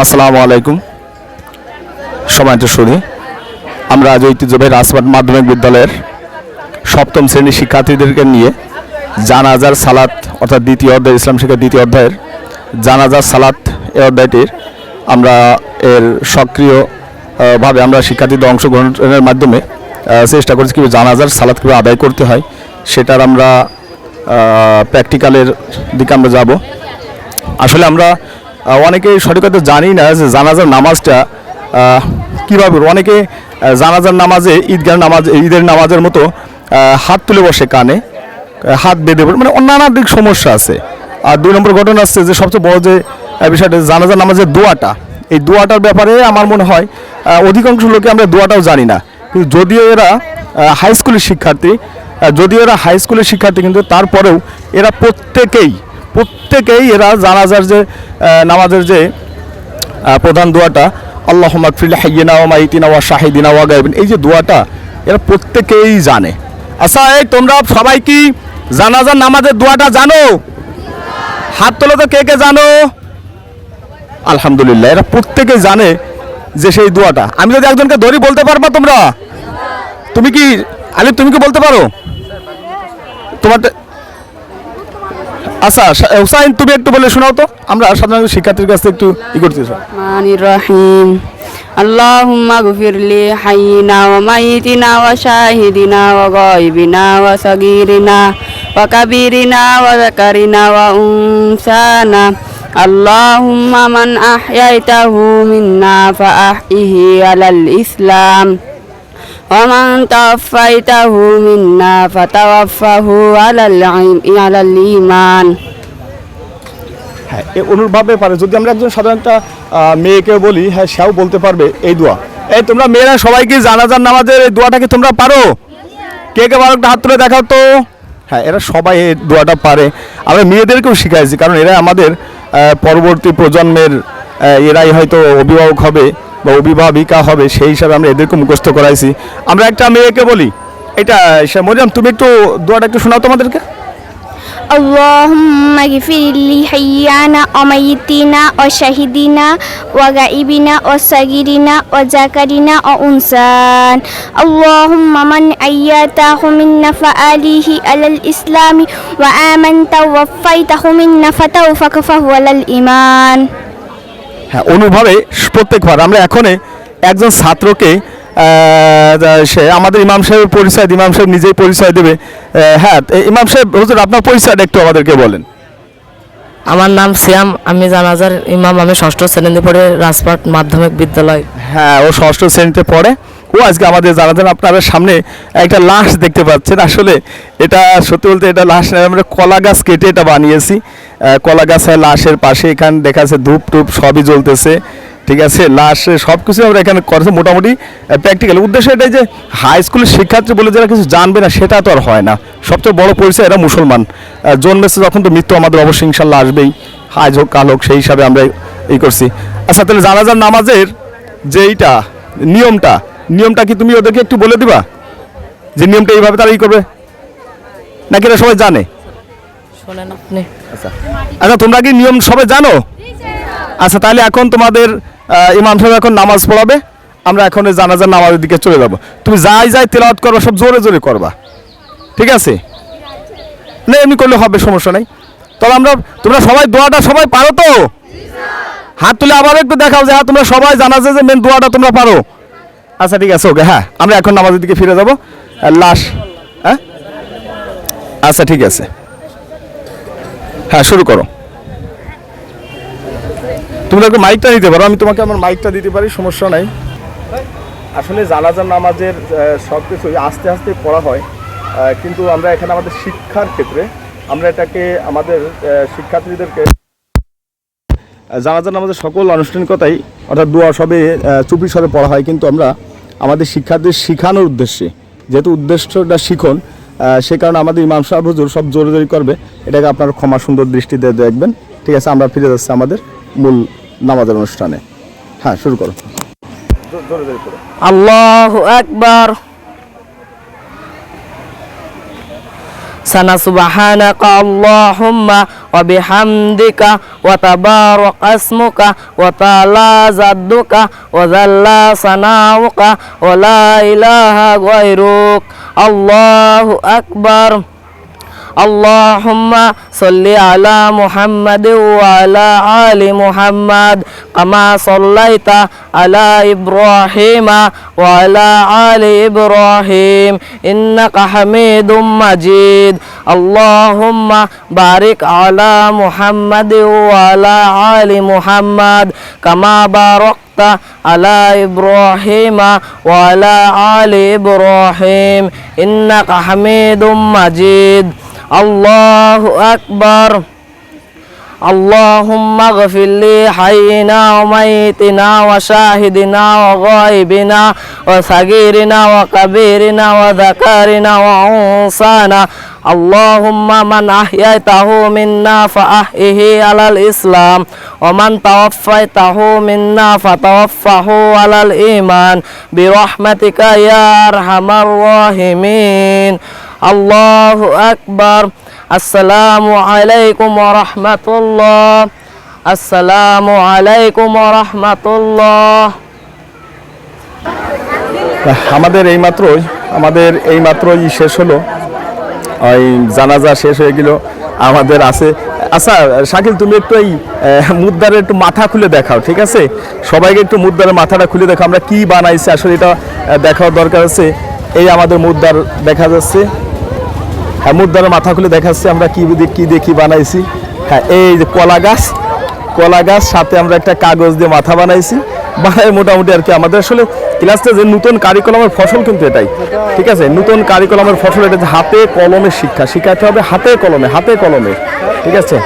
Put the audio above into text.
আসসালামু আলাইকুম। সম্মানিত সুধী, আমরা আজ ঐতিহ্যবাহী রাজবাট মাধ্যমিক বিদ্যালয়ের সপ্তম শ্রেণীর শিক্ষার্থীদেরকে নিয়ে জানাজার সালাত অর্থাৎ দ্বিতীয় অধ্যায়, ইসলাম শিক্ষা দ্বিতীয় অধ্যায়ের জানাজার সালাত এই অধ্যায়টির আমরা এর সক্রিয়ভাবে আমরা শিক্ষার্থীদের অংশগ্রহণের মাধ্যমে চেষ্টা করছি কীভাবে জানাজার সালাত কীভাবে আদায় করতে হয় সেটার আমরা প্র্যাকটিক্যালের দিকে আমরা যাব। আসলে আমরা অনেকে সঠিকতা জানি না যে জানাজার নামাজটা কীভাবে, অনেকে জানাজার নামাজে ঈদের নামাজের মতো হাত তুলে বসে, কানে হাত বেঁধে পড়ে, মানে অন্যান্য দিক সমস্যা আছে। আর দুই নম্বর ঘটনা আসছে যে সবচেয়ে বড় যে বিষয়টা জানাজার নামাজের দোয়াটা, এই দোয়াটার ব্যাপারে আমার মনে হয় অধিকাংশ লোকে আমরা দোয়াটাও জানি না। কিন্তু যদিও এরা হাই স্কুলের শিক্ষার্থী কিন্তু তারপরেও এরা প্রত্যেকেই এরা জানাজার যে নামাজের যে প্রধান দোয়াটা আল্লাহুম্মা গফির হাইয়িনা ওয়া মাইতিনা ওয়া শাহিদিনা ওয়া গায়বিনা, এই যে দোয়াটা এরা প্রত্যেকেই জানে। আচ্ছা, এই তোমরা সবাই কি জানাজার নামাজের দোয়াটা জানো? হাত তোলো তো, কে কে জানো? আলহামদুলিল্লাহ, এরা প্রত্যেকেই জানে যে সেই দোয়াটা। আমি যদি একজনকে ধরি, বলতে পারবা তোমরা? তুমি কি আলিফ, তুমি কি বলতে পারো তোমার? আচ্ছা হুসাইন, তুমি একটু বলে শোনাও তো, আমরা সাধারণত শিক্ষার্থীর কাছে একটু করতে চাই। রহমানির রহিম। আল্লাহুম্মা গফিরলি হাইয়িনা ওয়া মাইতিনা ওয়া শাহিদিনা ওয়া গায়বিনা ওয়া সাগীরিনা ওয়া কাবীরিনা ওয়া যাকারিনা ওয়া উনসানা। আল্লাহুম্মা মান আহয়াইতাহু মিন্না ফাআহইহি আলাল ইসলাম ওয়া মান তাওয়াফাইতাহু মিন্না ফাতাওয়াফাহু আলাল ঈমান। হ্যাঁ, এই অনুরূপভাবে পারে যদি আমরা একজন সাধারণ একটা মেয়েকে বলি, হ্যাঁ সেও বলতে পারবে এই দোয়া। এই তোমরা মেয়েরা সবাই কি জানাজার নামাজের এই দোয়াটা কি তোমরা পারো? কে কে পারো, একটা হাত তুলে দেখাও তো। হ্যাঁ, এরা সবাই এই দোয়াটা পারে। আমরা মেয়েদেরকেও শিখাইছি, কারণ এরা আমাদের পরবর্তী প্রজন্মের এরাই হয়তো অভিভাবক হবে বা অভিভাবিকা হবে, সেই হিসাবে আমরা এদেরকে মুখস্থ করাইছি। আমরা একটা মেয়েকে বলি, এটা মরিয়াম, তুমি একটু দোয়াটা একটু শোনাও তোমাদেরকে। Allahumma ghfirli hayyana wa mayyitina wa shahidina wa ghaibina wa sagirina wa zakarina wa unsan. Allahumma man ayyatahu minna fa'alihi alal islami wa amanta wa faitahu minna fatawfakahu alal iman. হ্যাঁ, অনুভাবে প্রত্যেকবার আমরা এখন একজন ছাত্রকে সে আমাদের ইমাম সাহেবের পরিচয়, ইমাম সাহেব নিজেই পরিচয় দেবে। হ্যাঁ, ইমাম সাহেব, হুজুর আপনার পরিচয়টা একটু আমাদেরকে বলেন। আমার নাম সিয়াম, আমি জানাজার ইমাম। আমি ষষ্ঠ শ্রেণীতে পড়ে রাজবাট মাধ্যমিক বিদ্যালয়। হ্যাঁ, ও ষষ্ঠ শ্রেণীতে পড়ে। ও আজকে আমাদের জানাজান আপনারা সামনে একটা লাশ দেখতে পাচ্ছেন। আসলে এটা সত্যি বলতে এটা লাশ নয়, আমরা কলা গাছ কেটে এটা বানিয়েছি। কলা গাছের লাশের পাশে এখানে দেখা যাচ্ছে ধূপ টুপ সবই জ্বলতেছে, ঠিক আছে। লাশ সব কিছু আমরা এখানে করেছি মোটামুটি প্র্যাকটিক্যাল। উদ্দেশ্য এটাই যে হাই স্কুলের শিক্ষার্থী বলে যারা কিছু জানবে না সেটা তো আর হয় না। সবচেয়ে বড় পরিচয় এরা মুসলমান, জন্মেছে যখন তো মৃত্যু আমাদের অবশ্যই ইনশাল্লাহ আসবেই, আজ হোক কাল হোক, সেই হিসাবে আমরা এই করছি। আচ্ছা, তাহলে জানাজার নামাজের যে এইটা নিয়মটা কি তুমি ওদেরকে একটু বলে দিবা যে নিয়মটা এইভাবে তারা করবে, নাকি এরা সবাই জানে? শোনেন আপনি। আচ্ছা, তোমরা কি নিয়ম সবাই জানো? আচ্ছা, তাহলে এখন তোমাদের ইমাম সাহেব এখন নামাজ পড়াবে, আমরা এখন জানাজার নামাজের দিকে চলে যাব। তুমি যাই তেলাওয়াত করবা, সব জোরে জোরে করবা, ঠিক আছে? না এমনি করলে হবে, সমস্যা নেই। তবে তোমরা সবাই দোয়াটা সবাই পারো তো? হাত তুলে আবার একটু দেখাও যে হ্যাঁ তোমরা সবাই জানাজা যে মেন দোয়াটা তোমরা পারো। আচ্ছা ঠিক আছে, ওকে। হ্যাঁ, আমরা এখন নামাজের দিকে ফিরে যাব। লাশ, হ্যাঁ আচ্ছা ঠিক আছে, হ্যাঁ শুরু করো। তুমি একটু মাইকটা নিতে পারো, আমি তোমাকে আমার মাইকটা দিতে পারি, সমস্যা নাই। আসলে জানাজার নামাজের সব কিছু আস্তে আস্তে পড়া হয়, কিন্তু আমরা এখানে আমাদের শিক্ষার ক্ষেত্রে আমরা এটাকে আমাদের শিক্ষার্থীদেরকে জানাজার নামাজের সকল আনুষ্ঠানিকতাই অর্থাৎ দোয়া সবে চুপি স্বরে পড়া হয়, কিন্তু আমরা আমাদের শিক্ষার্থীদের শেখানোর উদ্দেশ্যে, যেহেতু উদ্দেশ্যটা শিখন, সে কারণে আমাদের ইমাম সাহেব হুজুর সব জোরে জোরে করবে। এটাকে আপনারা ক্ষমা সুন্দর দৃষ্টিতে দেখবেন, ঠিক আছে? আমরা ফিরে যাচ্ছি আমাদের মূল নামাজের অনুষ্ঠানে। হ্যাঁ শুরু করো, জোরে জোরে করো। আল্লাহু আকবার। আহসানা সুবহানাকা আল্লাহুম্মা ওয়া বিহামদিকা ওয়া তাবারাকা ইসমুকা ওয়া তাআলা জাদ্দুকা ওয়া জাল্লা সানাউকা ওয়া লা ইলাহা গায়রুক আল্লাহু আকবার اللهم صل على محمد وعلى آل محمد كما صليت على إبراهيم وعلى آل إبراهيم إنك حميد مجيد اللهم بارك على محمد وعلى آل محمد كما باركت على إبراهيم وعلى آل إبراهيم إنك حميد مجيد الله أكبر اللهم اغفر لي حينا وميتنا وشاهدنا وغائبنا وصغيرنا وكبيرنا وذكرنا وأنثانا اللهم من أحييته منا فأحيه على الإسلام ومن توفيته منا فتوفه على الإيمان برحمتك يا أرحم الراحمين الله أكبر السلام عليكم ورحمة الله السلام عليكم ورحمة الله আমাদের এইমাত্রই শেষ হলো, ওই জানাজা শেষ হয়ে গেল। আমাদের আছে, আচ্ছা শাকিল তুমি একটু এই মুদ্রার একটু মাথা খুলে দেখাও, ঠিক আছে? সবাইকে একটু মুদ্রার মাথাটা খুলে দেখাও, আমরা কি বানাইছি আসলে এটা দেখার দরকার আছে। এই আমাদের মুদ্রার দেখা যাচ্ছে, হ্যাঁ মুদ্রার মাথা খুলে দেখাচ্ছে আমরা কি দেখি বানাইছি। হ্যাঁ এই যে কলা গাছ সাথে আমরা একটা কাগজ দিয়ে মাথা বানাইছি, মোটামুটি আর কি। আমাদের আসলে ক্লাসটা যে নতুন কারিকুলামের ফসল কিন্তু এটাই, ঠিক আছে? নতুন কারিকুলামের ফসল এটা, হাতে কলমে শিক্ষাতে হবে, হাতে কলমে, ঠিক আছে?